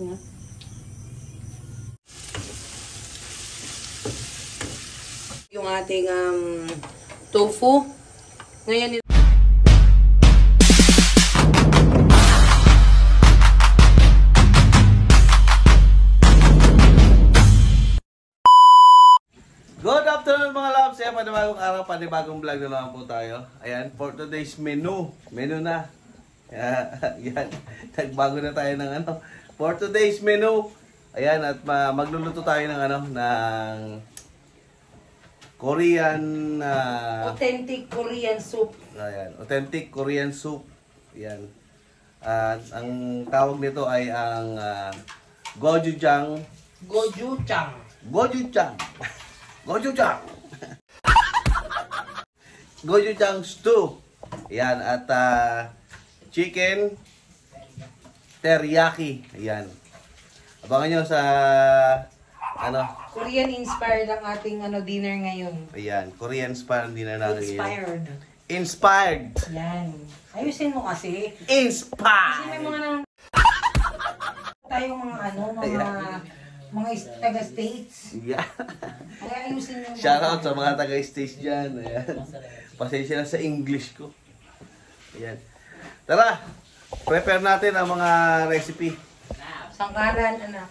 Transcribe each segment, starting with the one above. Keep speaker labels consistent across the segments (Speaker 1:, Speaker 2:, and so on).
Speaker 1: Yung ating tofu. Ngayon
Speaker 2: good afternoon mga loves! Ayan, panibagong araw, panibagong vlog na naman po tayo. Ayan, for today's menu. Menu na. Ayan, nagbago na tayo ng ano. For today's menu. Ayan, at magluluto tayo ng ano, ng Korean...
Speaker 1: authentic Korean soup.
Speaker 2: Ayan, authentic Korean soup. Ayan. Ang tawag nito ay ang gochujang.
Speaker 1: Gochujang.
Speaker 2: Gochujang. Gochujang. Gochujang stew. Ayan, at chicken teriyaki. Ayan. Abangan nyo sa ano,
Speaker 1: Korean inspired ang ating dinner ngayon.
Speaker 2: ayan, Korean inspired dinner natin.
Speaker 1: Inspired.
Speaker 2: Inspired.
Speaker 1: Yan. Ayusin mo kasi.
Speaker 2: Inspired.
Speaker 1: Kasi may mga tayong mga taga-states.
Speaker 2: Yeah.
Speaker 1: Kaya ayusin mo.
Speaker 2: Shoutout sa mga taga-states dyan. Ayan. Pasensya na sa English ko. Ayan. Tara, prepare natin ang mga recipe.
Speaker 1: Sangkalan, anak.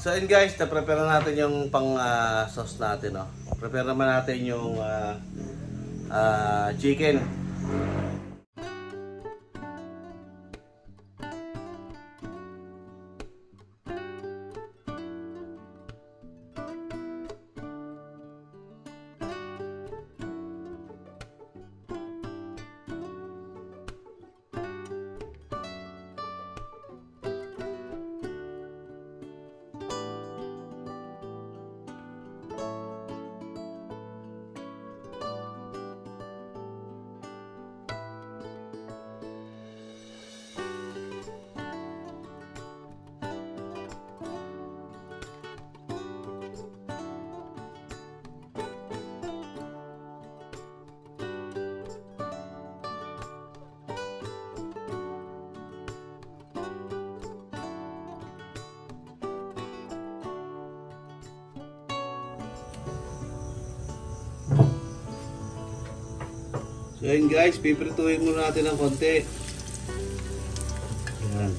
Speaker 2: So yun guys, na-prepare na natin yung pang sauce natin, no? Prepare naman natin yung chicken. So yun guys, piprituhin muna natin ng konti. Ayan.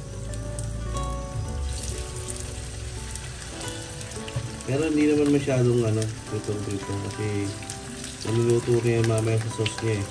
Speaker 2: Pero hindi naman masyadong prito kasi niluluto niya mamaya sa sauce niya eh.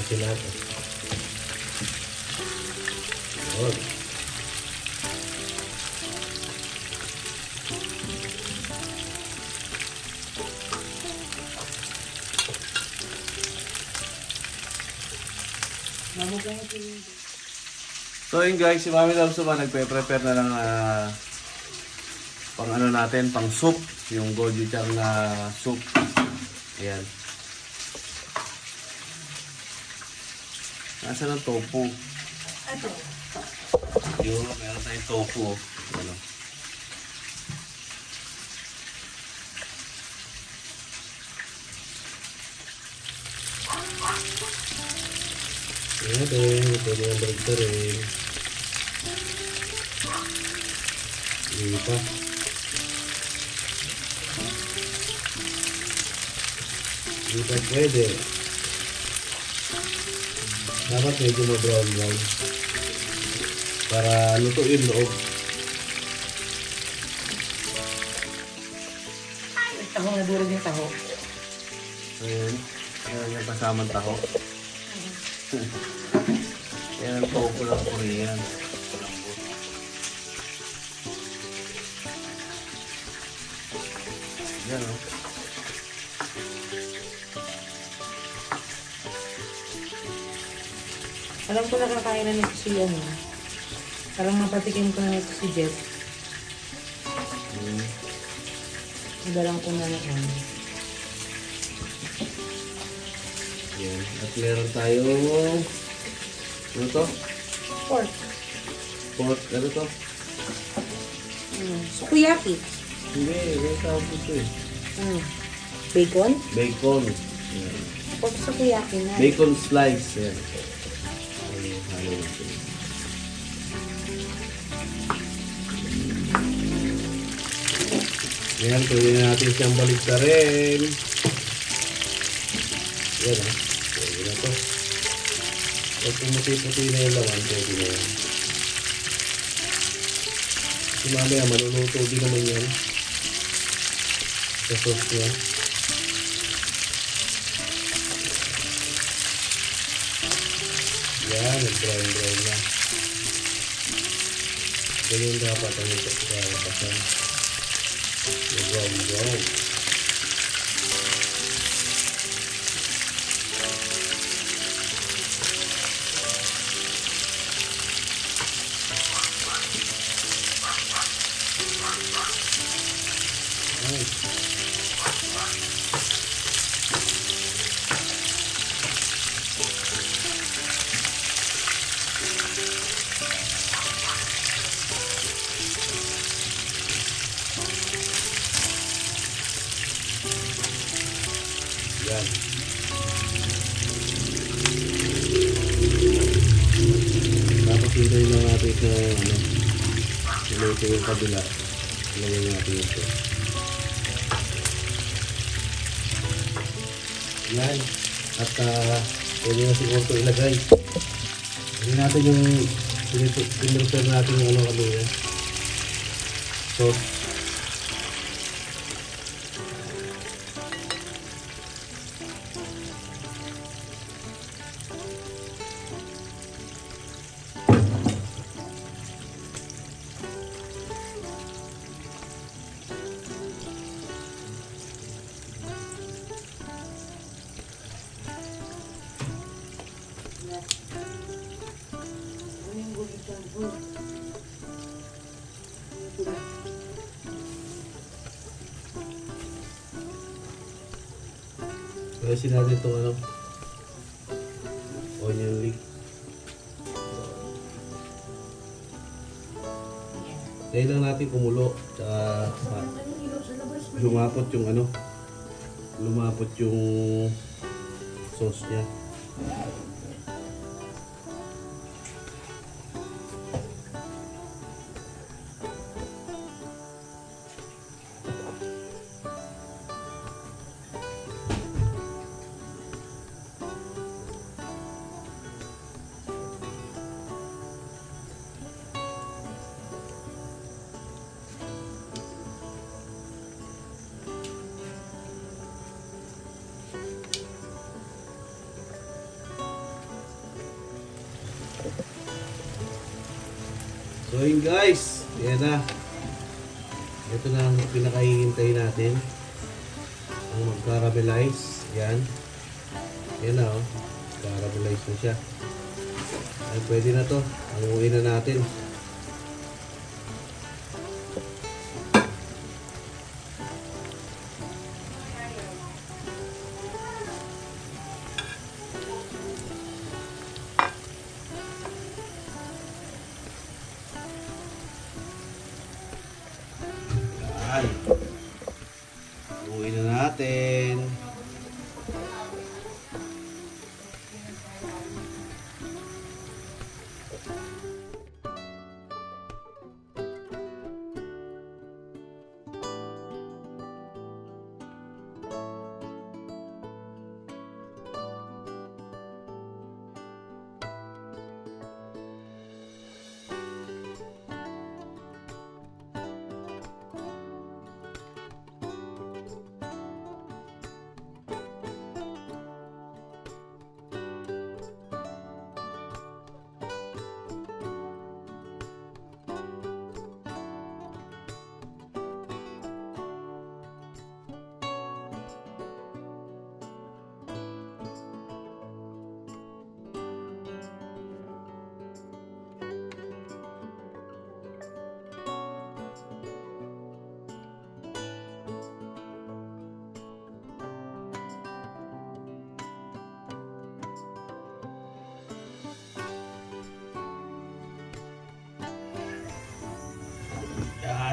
Speaker 2: natin lahat. Yun. So yun guys, si Mami Loves naman nagpe-prepare na ng pang ano natin, pang soup. Yung gochujang na soup. Ayan. Nasaan ang tofu?
Speaker 1: Ito.
Speaker 2: Yung meron tayong tofu. Ano? Ayan din. Pwede yung bagta rin. Hindi pa. Hindi pa pwede. Dapat medyo ma-brown. Para lutuin loob.
Speaker 1: Taho na durog yung taho.
Speaker 2: Ayan. Ayan yung kasamang taho. Ayan ang tofu ng Korean. Malambot. Ayan o.
Speaker 1: Alam ko nakakain na nito si ano. Parang napatikim ko na nito si Jeff. Iba lang ko na naman.
Speaker 2: Yan. At meron tayong ano to?
Speaker 1: Pork.
Speaker 2: Pork. Ano to?
Speaker 1: Sukiyaki.
Speaker 2: Hindi. May tawag ito eh.
Speaker 1: Bacon?
Speaker 2: Bacon. Yan.
Speaker 1: Pork sukiyaki na.
Speaker 2: Bacon slice. Yan. Halo natin. Yan. Pwede natin siyang balik na rin. Yan ah. Pwede na to. Pag pumuti-puti na yung laman, pwede na yan. Kasi mamaya maluluto din naman yan. Sa sauce niya. Yan, nag-brown na. Ganyan dapat ang ito sa pasan. Nag-brown. Yan. Tapos hintayin lang natin sa ano, niluto yung kabila. Ilagay natin ito. Yan. At pwede na siguro ito ilagay. Pwede natin yung pinilter natin yung ano kabila. Sauce. Gawin natin itong ano, onion leek. Dahil lang natin kumulo, tsaka lumapot yung ano, lumapot yung sauce niya. So yun guys, yan na. Ito na ang pinakahihintay natin. Ang mag-caramelize. Yan. Yan na oh. Caramelize na siya. Ay pwede na to. Hanguin na natin.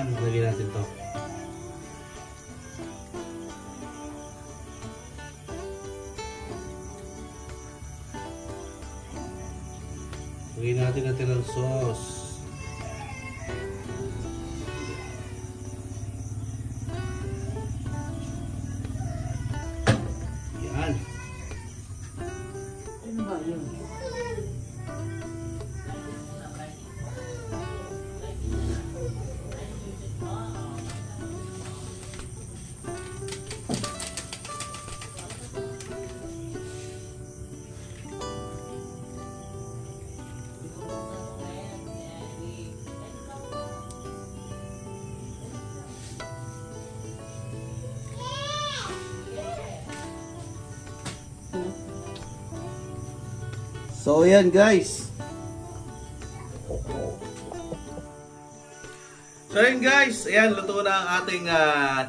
Speaker 2: Yan, lagyan natin to. Lagyan natin ng sauce. Yan.
Speaker 1: Ano ba yun?
Speaker 2: So, ayan guys. So, ayan guys. Ayan, luto na ang ating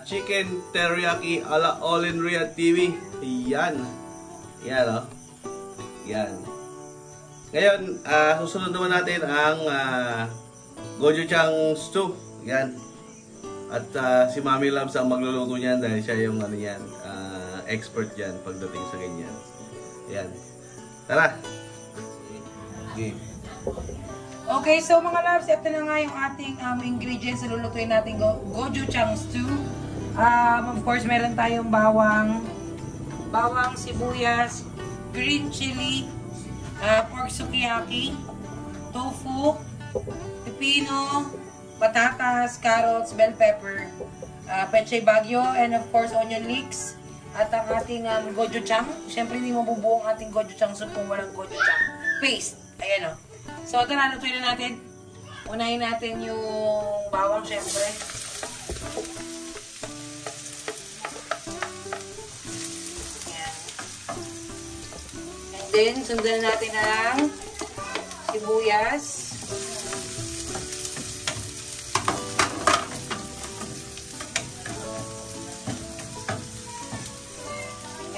Speaker 2: chicken teriyaki ala Olin Riyadh TV. Ayan. Ayan, oh. Ayan. Ngayon, susunod naman natin ang gochujang stew. Ayan. At si Mami Loves ang magluluto niyan dahil siya yung ano yan, expert dyan pagdating sa ganyan. Ayan. Tara! Okay.
Speaker 1: Okay, so mga loves, ito na nga yung ating ingredients na lulutuin natin gochujang stew. Of course, meron tayong bawang, sibuyas, green chili, pork sukiyaki, tofu, pepino, patatas, carrots, bell pepper, pechay bagyo, and of course, onion leeks, at ang ating gochujang. Siyempre, hindi mabubuo ang ating gochujang soup kung walang gochujang paste. Ayan o. So, ito na, lutuin na natin. Unahin natin yung bawang, syempre. Ayan. And then, sundan natin ang sibuyas.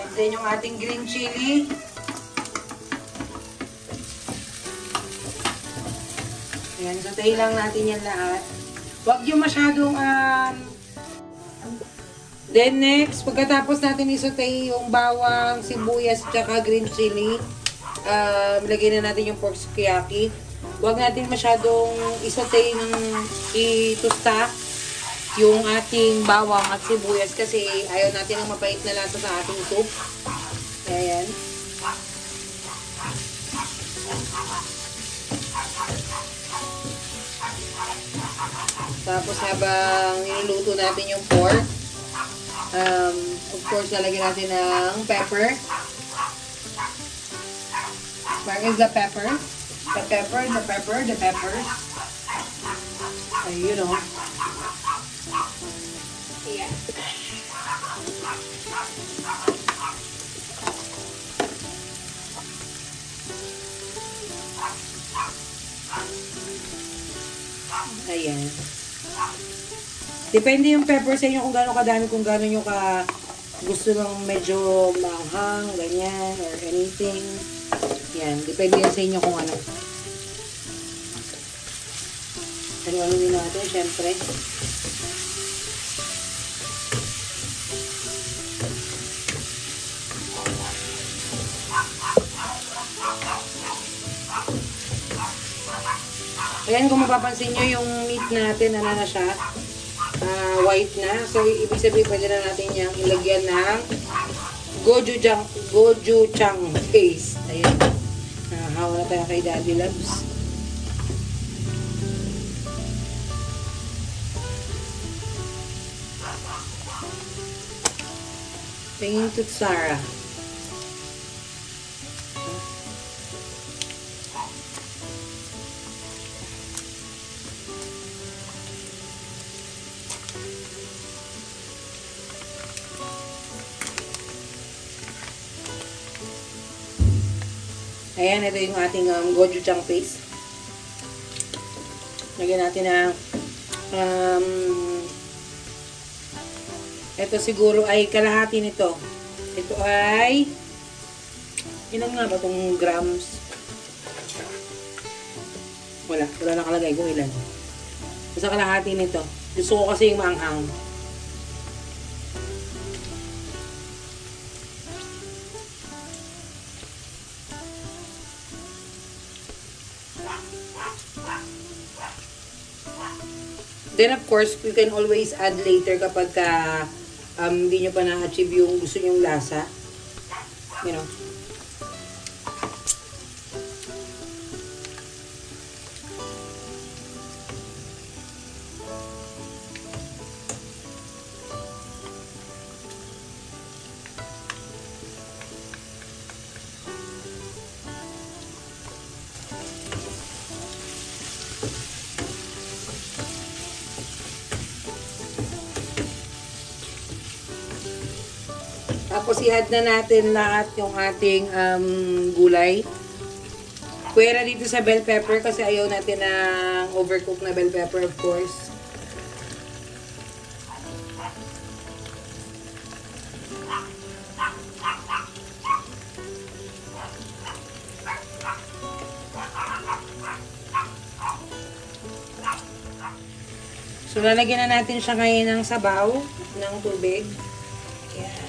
Speaker 1: And then, yung ating green chili. Ayan, sautayin lang natin yan lahat. Huwag yung masyadong, Then next, pagkatapos natin isutay yung bawang, sibuyas, tsaka green chili, lagyan na natin yung pork sukiyaki. Huwag natin masyadong isutay ng itusta yung ating bawang at sibuyas kasi ayaw natin ng mapait na lasa sa ating soup. Ayan. Tapos habang niluluto natin yung pork, of course, lalagyan natin ng pepper. Where is the pepper? The pepper, the pepper, the pepper. You know. Yeah. Ayan. Depende yung pepper sa inyo kung gaano kadami, kung gaano nyo ka gusto ng medyo maanghang, ganyan, or anything. Yan. Depende yan sa inyo kung ano. Ano din natin, syempre. Ayan, kung mapapansin nyo yung meat natin, ano na siya, white na. So, ibig sabihin, pwede na natin yung ilagyan ng gochujang paste. Ayan. Hawa na tayo kay Daddy Loves. Tingin to Sarah. Ayan, ito yung ating gochujang paste. Lagyan natin ng ito siguro ay kalahati nito. Ito ay ilan nga ba itong grams? Wala nakalagay kung ilan. Basta kalahati nito. Gusto ko kasi yung maanghang. Then of course, you can always add later kapag hindi nyo pa na-achieve yung gusto nyong lasa. You know. Tapos i-add na natin lahat yung ating gulay. Pwera dito sa bell pepper kasi ayaw natin ng overcook na bell pepper, of course. So lalagyan na natin siya ngayon ng sabaw, ng tubig. Yan.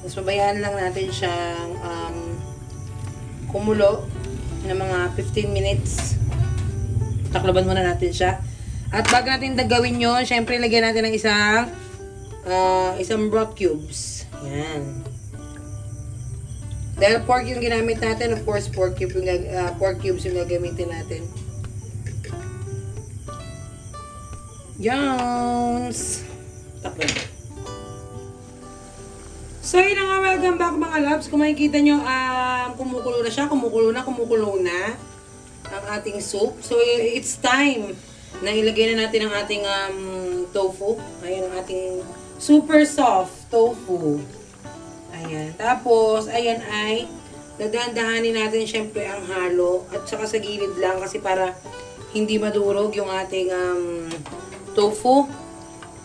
Speaker 1: Tapos pabayaan lang natin siyang kumulo ng mga 15 minutes. Taklaban muna natin siya. At bago natin gawin yun, syempre lagyan natin ng isang broth cubes. Yan. Dahil pork yung ginamit natin, of course pork cubes yung gagamitin natin. Yums! Takpan. So, yun na nga, welcome back mga loves. Kung makikita nyo, kumukulo na siya, kumukulo na ang ating soup. So, it's time na ilagay na natin ang ating tofu. Ayan, ang ating super soft tofu. Ayan. Tapos, ayan ay dadahan-dahanin natin syempre ang halo. At saka sa gilid lang kasi para hindi madurog yung ating tofu.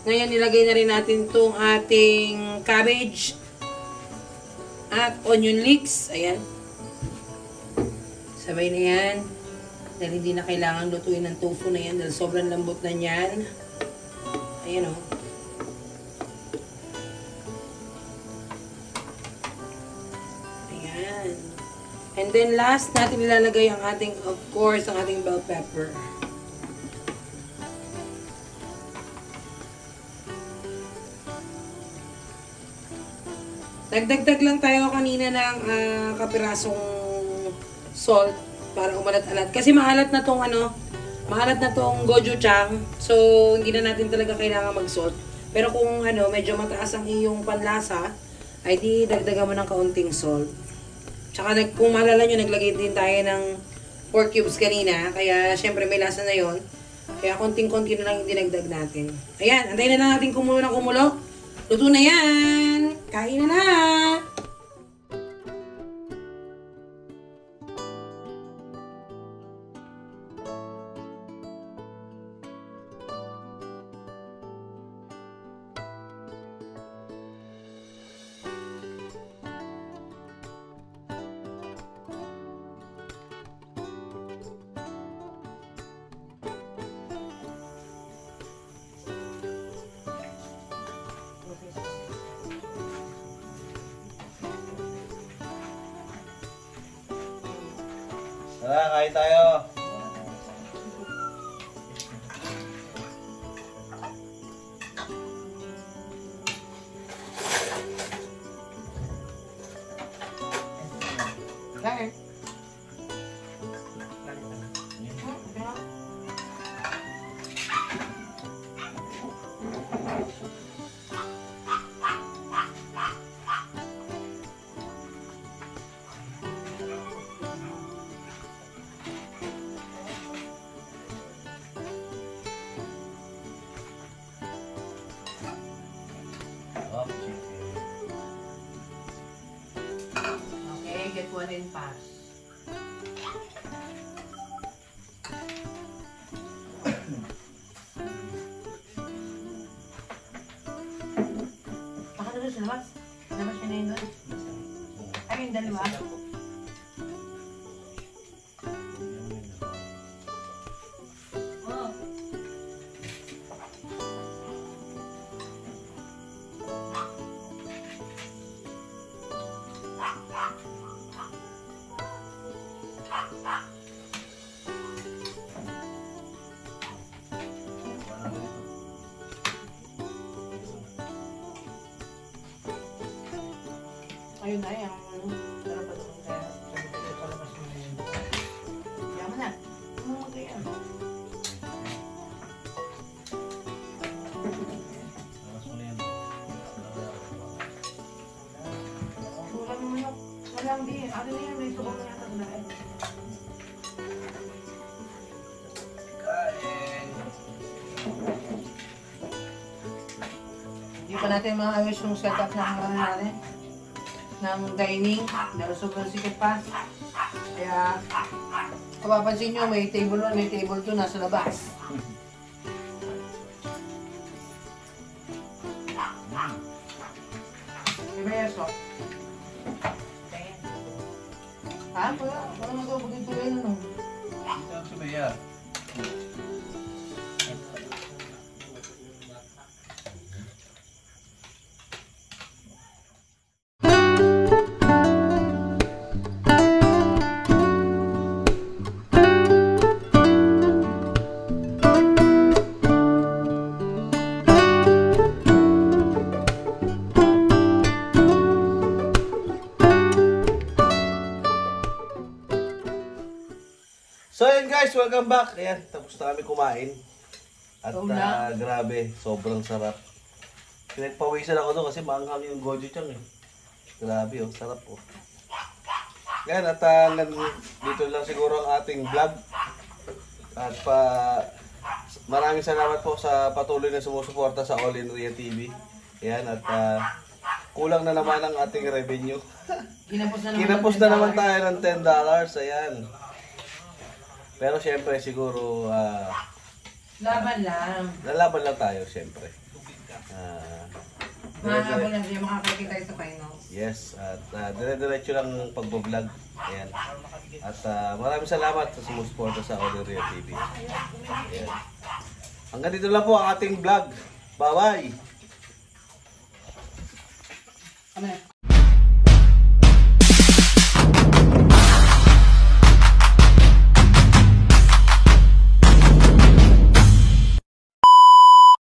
Speaker 1: Ngayon, nilagay na rin natin itong ating cabbage at onion leeks. Ayan. Sabay na yan. Dahil hindi na kailangan lutuin ng tofu na yan. Dahil sobrang lambot na yan. Ayan o. Ayan. And then last natin ilalagay ang ating, of course, ang ating bell pepper. Nagdagdag lang tayo kanina ng kapirasong salt para umalat-alat. Kasi maalat na tong gochujang. So, hindi na natin talaga kailangan mag-salt. Pero kung medyo mataas ang iyong panlasa, ay di dagdagan mo ng kaunting salt. Tsaka kung maalala nyo, naglagay din tayo ng pork cubes kanina. Kaya, syempre may lasa na yon. Kaya konting-konti na lang yung dinagdag natin. Ayan, antayin na lang natin kumulo ng kumulo. Luto na yan! Kain na!
Speaker 2: Tara, kain tayo.
Speaker 1: Kain. Okay, get one in pass. Ayun na yan. Sarap pa doon kaya. Palabas mo na yun. Yaman na. Ano mo kaya? Wala mo manok. Walang di. Ano na yan? May suko na yata na. Hindi pa natin maayos yung setup ng natin. Ng dining dahil sobrang sikip pa. Kaya mapapansin nyo may table 1, may table 2 nasa labas. Diba yaso? Ha? Wala na ito. Pagkituloy na no?
Speaker 2: Ito ang sumaya. So yun guys, welcome back. Ayan, tapos na kami kumain. At grabe, sobrang sarap. Pinagpawisan ako doon kasi maanghang yung gochujang eh. Grabe oh, sarap oh. Yan, at dito lang siguro ang ating vlog. At maraming salamat po sa patuloy na sumusuporta sa All in Ria TV. Ayan, at kulang na naman ang ating revenue. Kinapos na naman tayo ng $10. Ayan. Pero syempre siguro
Speaker 1: Laban lang.
Speaker 2: lalaban lang tayo syempre.
Speaker 1: Mahabol lang siya, makakakita tayo sa finals.
Speaker 2: Yes, at dire-diretso lang ng pagbo-vlog. Ayan. At maraming salamat sa sumusuporta sa All in Ria TV. Ayan. Hanggang dito lang po ang ating vlog. Bye-bye!
Speaker 1: Amen.